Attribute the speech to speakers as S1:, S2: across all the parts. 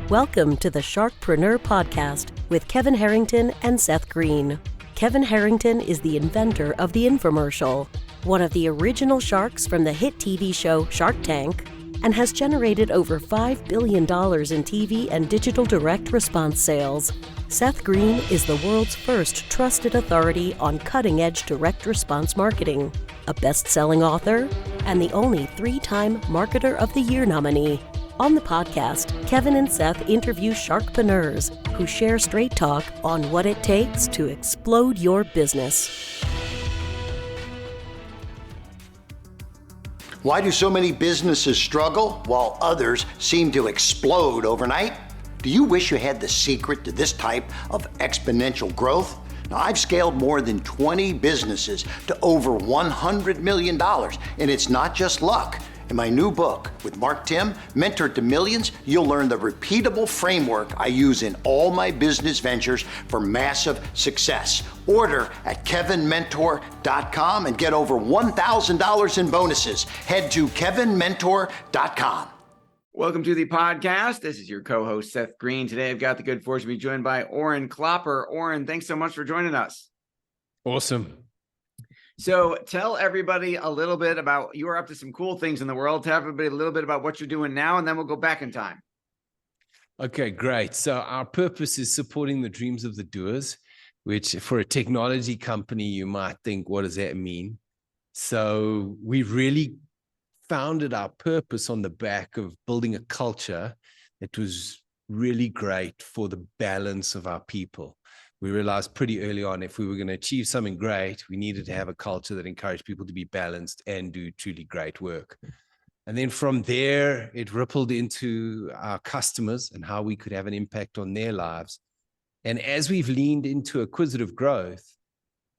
S1: Welcome to the Sharkpreneur podcast with Kevin Harrington and Seth Greene. Kevin Harrington is the inventor of the infomercial, one of the original sharks from the hit TV show Shark Tank, and has generated over $5 billion in TV and digital direct response sales. Seth Greene is the world's first trusted authority on cutting-edge direct response marketing, a best-selling author, and the only 3-time Marketer of the Year nominee. On the podcast, Kevin and Seth interview Sharkpreneurs who share straight talk on what it takes to explode your business.
S2: Why do so many businesses struggle while others seem to explode overnight? Do you wish you had the secret to this type of exponential growth? Now, I've scaled more than 20 businesses to over $100 million, and it's not just luck. In my new book with Mark Tim, Mentor to Millions, you'll learn the repeatable framework I use in all my business ventures for massive success. Order at kevinmentor.com and get over $1,000 in bonuses. Head to kevinmentor.com.
S3: Welcome to the podcast. This is your co-host, Seth Greene. Today, I've got the good fortune to be joined by Orrin Klopper. Orrin, thanks so much for joining us.
S4: Awesome.
S3: So tell everybody a little bit about, you are up to some cool things in the world. Tell everybody a little bit about what you're doing now, and then we'll go back in time.
S4: Okay, great. So our purpose is supporting the dreams of the doers, which for a technology company, you might think, what does that mean? So we really founded our purpose on the back of building a culture that was really great for the balance of our people. We realized pretty early on, if we were going to achieve something great, we needed to have a culture that encouraged people to be balanced and do truly great work. And then from there, it rippled into our customers and how we could have an impact on their lives. And as we've leaned into acquisitive growth,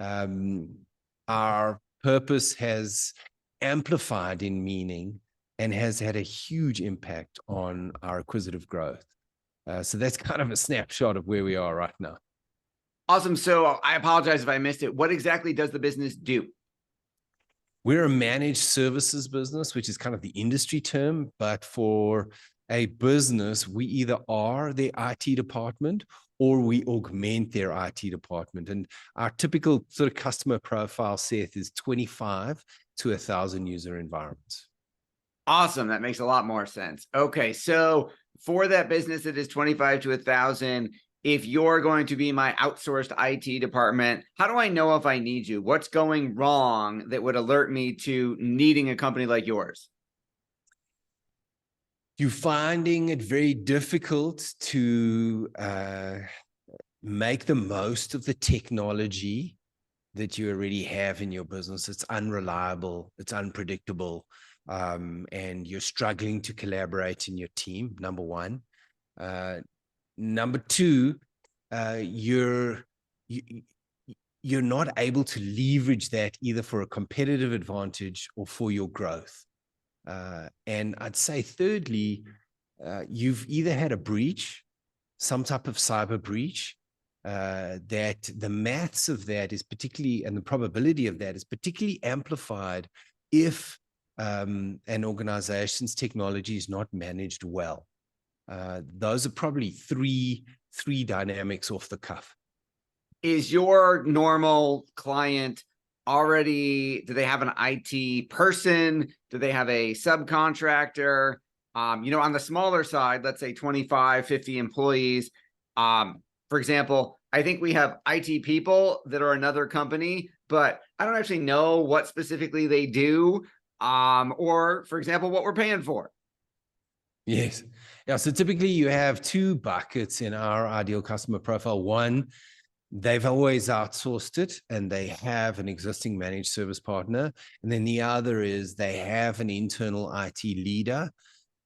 S4: our purpose has amplified in meaning and has had a huge impact on our acquisitive growth. So that's kind of a snapshot of where we are right now.
S3: Awesome. So I apologize if I missed it. What exactly does the business do?
S4: We're a managed services business, which is kind of the industry term, but for a business, we either are their IT department or we augment their IT department. And our typical sort of customer profile, Seth, is 25 to 1,000 user environments.
S3: Awesome. That makes a lot more sense. Okay. So for that business that is 25 to 1,000, if you're going to be my outsourced IT department, how do I know if I need you? What's going wrong that would alert me to needing a company like yours?
S4: You're finding it very difficult to make the most of the technology that you already have in your business. It's unreliable, it's unpredictable, and you're struggling to collaborate in your team, number one. Number two, you're not able to leverage that either for a competitive advantage or for your growth. And I'd say thirdly, you've either had a breach, some type of cyber breach, that the maths of that is particularly, and the probability of that is particularly amplified if an organization's technology is not managed well. Those are probably three dynamics off the cuff.
S3: Is your normal client already, do they have an IT person? Do they have a subcontractor? On the smaller side, let's say 25, 50 employees. For example, I think we have IT people that are another company, but I don't actually know what specifically they do, or, for example, what we're paying for.
S4: Yes. Yeah. So typically you have two buckets in our ideal customer profile. One, they've always outsourced it and they have an existing managed service partner. And then the other is they have an internal IT leader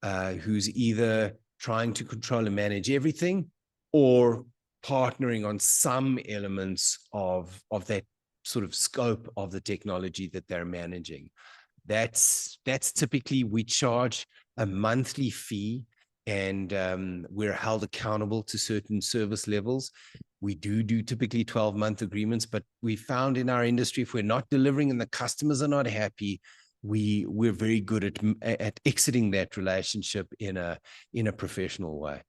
S4: who's either trying to control and manage everything or partnering on some elements of that sort of scope of the technology that they're managing. That's typically, we charge a monthly fee, and we're held accountable to certain service levels. We do typically 12-month agreements, but we found in our industry, if we're not delivering and the customers are not happy, we're very good at exiting that relationship in a professional way.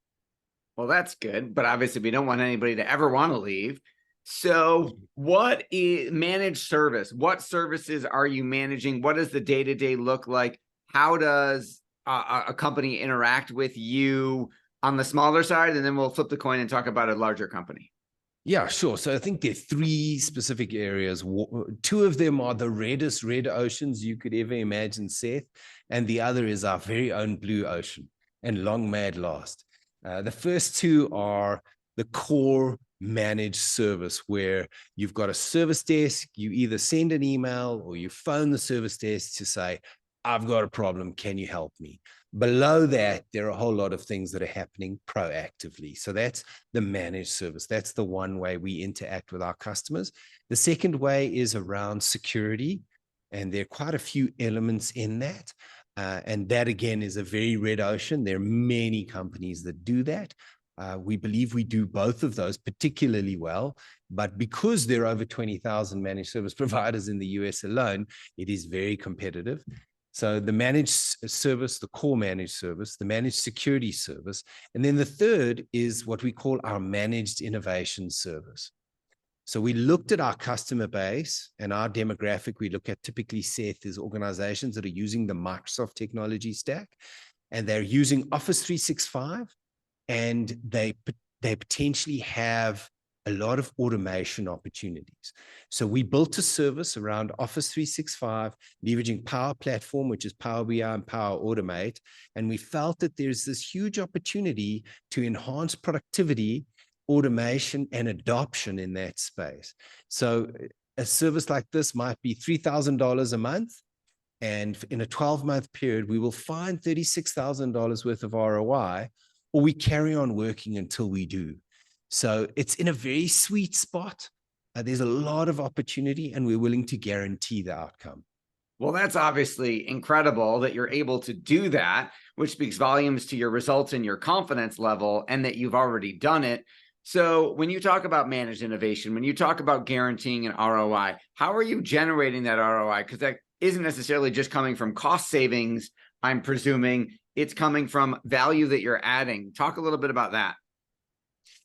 S3: Well, that's good, but obviously we don't want anybody to ever want to leave. So what is managed service? What services are you managing? What does the day-to-day look like? How does a company interact with you on the smaller side? And then we'll flip the coin and talk about a larger company.
S4: Yeah, sure. So I think there are three specific areas. Two of them are the reddest red oceans you could ever imagine, Seth. And the other is our very own blue ocean, and long may it last. The first two are the core managed service, where you've got a service desk. You either send an email or you phone the service desk to say, I've got a problem. Can you help me? Below that, there are a whole lot of things that are happening proactively. So that's the managed service. That's the one way we interact with our customers. The second way is around security, and there are quite a few elements in that. And that, again, is a very red ocean. There are many companies that do that. We believe we do both of those particularly well, but because there are over 20,000 managed service providers in the US alone, it is very competitive. So the managed service, the core managed service, the managed security service, and then the third is what we call our managed innovation service. So we looked at our customer base and our demographic. We look at, typically, Seth, is organizations that are using the Microsoft technology stack, and they're using Office 365, and they potentially have a lot of automation opportunities. So we built a service around Office 365, leveraging Power Platform, which is Power BI and Power Automate. And we felt that there's this huge opportunity to enhance productivity, automation, and adoption in that space. So a service like this might be $3,000 a month. And in a 12-month period, we will find $36,000 worth of ROI, or we carry on working until we do. So it's in a very sweet spot. There's a lot of opportunity, and we're willing to guarantee the outcome.
S3: Well, that's obviously incredible that you're able to do that, which speaks volumes to your results and your confidence level, and that you've already done it. So when you talk about managed innovation, when you talk about guaranteeing an ROI, how are you generating that ROI? Because that isn't necessarily just coming from cost savings, I'm presuming. It's coming from value that you're adding. Talk a little bit about that.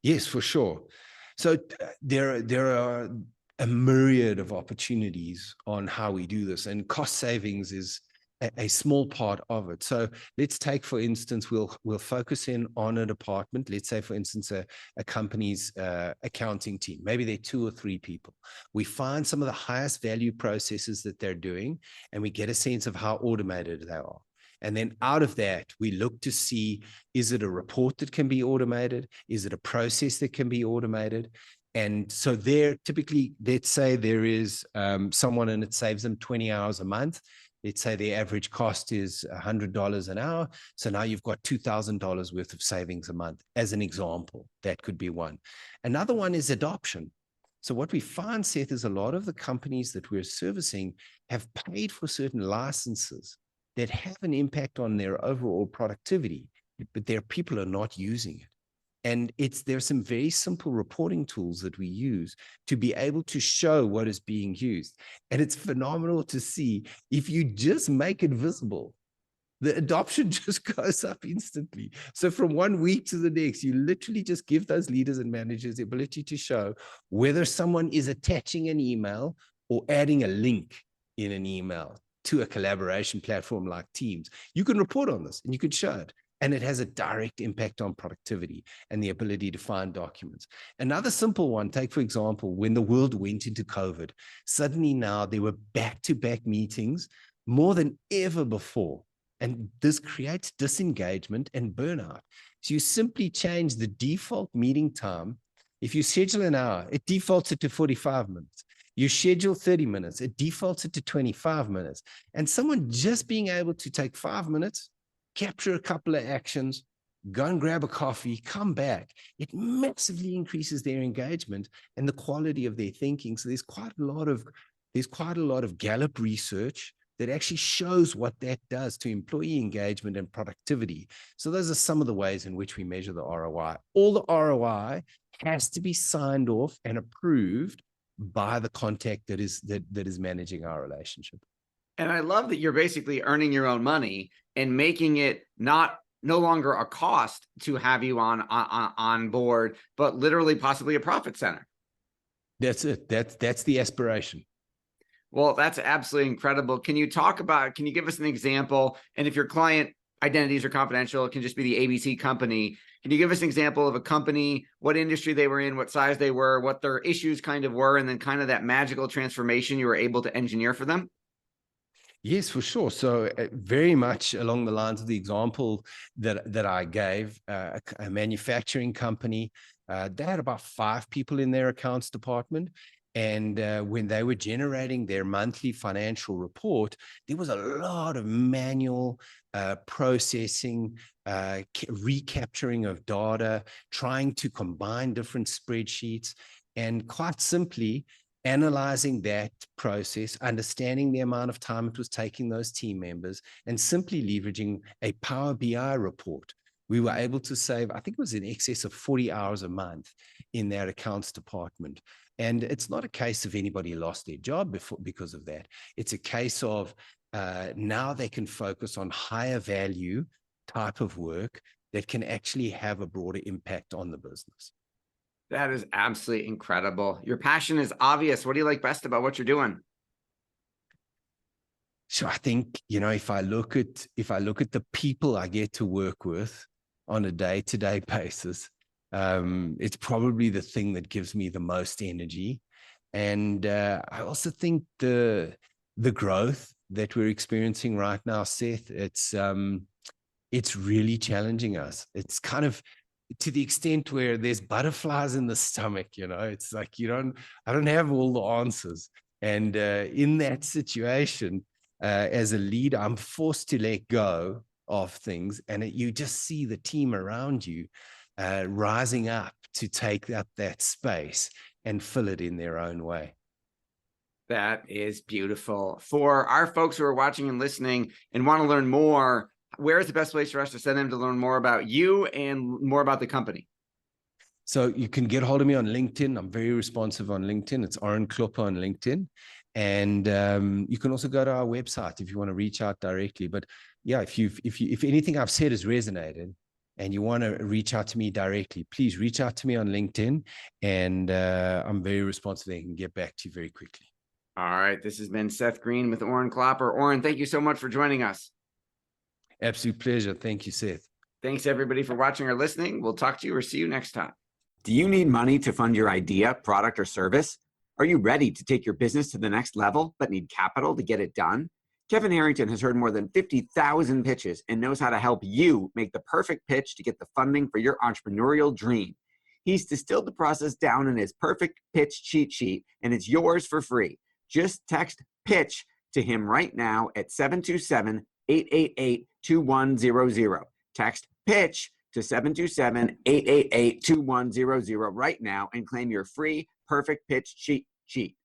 S4: Yes, for sure. So there are a myriad of opportunities on how we do this, and cost savings is a small part of it. So let's take, for instance, we'll focus in on a department. Let's say, for instance, a company's accounting team. Maybe they're 2 or 3 people. We find some of the highest value processes that they're doing, and we get a sense of how automated they are. And then out of that, we look to see, is it a report that can be automated? Is it a process that can be automated? And so there, typically, let's say there is someone and it saves them 20 hours a month. Let's say the average cost is $100 an hour. So now you've got $2,000 worth of savings a month, as an example. That could be one. Another one is adoption. So what we find, Seth, is a lot of the companies that we're servicing have paid for certain licenses that have an impact on their overall productivity, but their people are not using it. And there's some very simple reporting tools that we use to be able to show what is being used. And it's phenomenal to see, if you just make it visible, the adoption just goes up instantly. So from one week to the next, you literally just give those leaders and managers the ability to show whether someone is attaching an email or adding a link in an email to a collaboration platform like Teams. You can report on this and you could show it. And it has a direct impact on productivity and the ability to find documents. Another simple one, take, for example, when the world went into COVID, suddenly now there were back-to-back meetings more than ever before. And this creates disengagement and burnout. So you simply change the default meeting time. If you schedule an hour, it defaults it to 45 minutes. You schedule 30 minutes, it defaults it to 25 minutes. And someone just being able to take 5 minutes, capture a couple of actions, go and grab a coffee, come back, it massively increases their engagement and the quality of their thinking. So there's quite a lot of Gallup research that actually shows what that does to employee engagement and productivity. So those are some of the ways in which we measure the ROI. All the ROI has to be signed off and approved by the contact that is managing our relationship.
S3: And I love that you're basically earning your own money and making it not no longer a cost to have you on board, but literally possibly a profit center.
S4: That's it. That's the aspiration.
S3: Well, that's absolutely incredible. Can you give us an example? And if your client identities are confidential, it can just be the ABC company. Can you give us an example of a company, what industry they were in, what size they were, what their issues kind of were, and then kind of that magical transformation you were able to engineer for them?
S4: Yes, for sure. So very much along the lines of the example that I gave, a manufacturing company, they had about 5 people in their accounts department. And when they were generating their monthly financial report, there was a lot of manual processing, recapturing of data, trying to combine different spreadsheets, and quite simply, analyzing that process, understanding the amount of time it was taking those team members, and simply leveraging a Power BI report. We were able to save, I think it was in excess of 40 hours a month in that accounts department. And it's not a case of anybody lost their job because of that. It's a case of now they can focus on higher value type of work that can actually have a broader impact on the business.
S3: That is absolutely incredible. Your passion is obvious. What do you like best about what you're doing?
S4: So I think, if I look at the people I get to work with on a day-to-day basis, it's probably the thing that gives me the most energy. And I also think the growth that we're experiencing right now, Seth, it's really challenging us. It's kind of to the extent where there's butterflies in the stomach, it's like I don't have all the answers. And in that situation, as a leader, I'm forced to let go of things, and you just see the team around you rising up to take up that space and fill it in their own way.
S3: That is beautiful. For our folks who are watching and listening and want to learn more, where is the best place for us to send them to learn more about you and more about the company?
S4: So you can get hold of me on LinkedIn. I'm very responsive on LinkedIn. It's Orrin Klopper on LinkedIn. And you can also go to our website if you want to reach out directly. But yeah, if anything I've said has resonated and you want to reach out to me directly, please reach out to me on LinkedIn, and I'm very responsive and can get back to you very quickly.
S3: All right. This has been Seth Greene with Orrin Klopper. Orrin, thank you so much for joining us.
S4: Absolute pleasure. Thank you, Seth.
S3: Thanks, everybody, for watching or listening. We'll talk to you or see you next time.
S5: Do you need money to fund your idea, product, or service? Are you ready to take your business to the next level, but need capital to get it done? Kevin Harrington has heard more than 50,000 pitches and knows how to help you make the perfect pitch to get the funding for your entrepreneurial dream. He's distilled the process down in his perfect pitch cheat sheet, and it's yours for free. Just text PITCH to him right now at 727-888-2100. Text PITCH to 727-888-2100 right now and claim your free perfect pitch cheat sheet.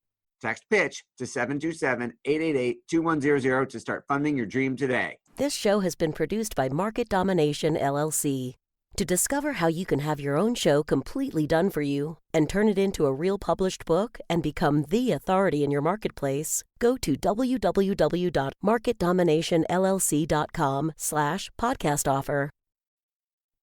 S5: Text PITCH to 727-888-2100 to start funding your dream today.
S1: This show has been produced by Market Domination, LLC. To discover how you can have your own show completely done for you and turn it into a real published book and become the authority in your marketplace, go to www.marketdominationllc.com/podcast offer.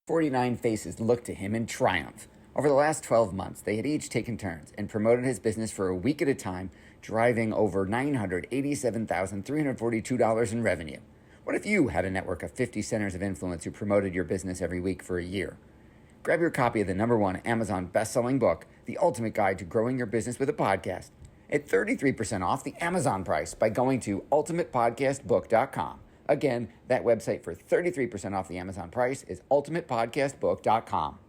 S6: 49 faces looked to him in triumph. Over the last 12 months, they had each taken turns and promoted his business for a week at a time, driving over $987,342 in revenue. What if you had a network of 50 centers of influence who promoted your business every week for a year? Grab your copy of the #1 Amazon best-selling book, The Ultimate Guide to Growing Your Business with a Podcast, at 33% off the Amazon price by going to ultimatepodcastbook.com. Again, that website for 33% off the Amazon price is ultimatepodcastbook.com.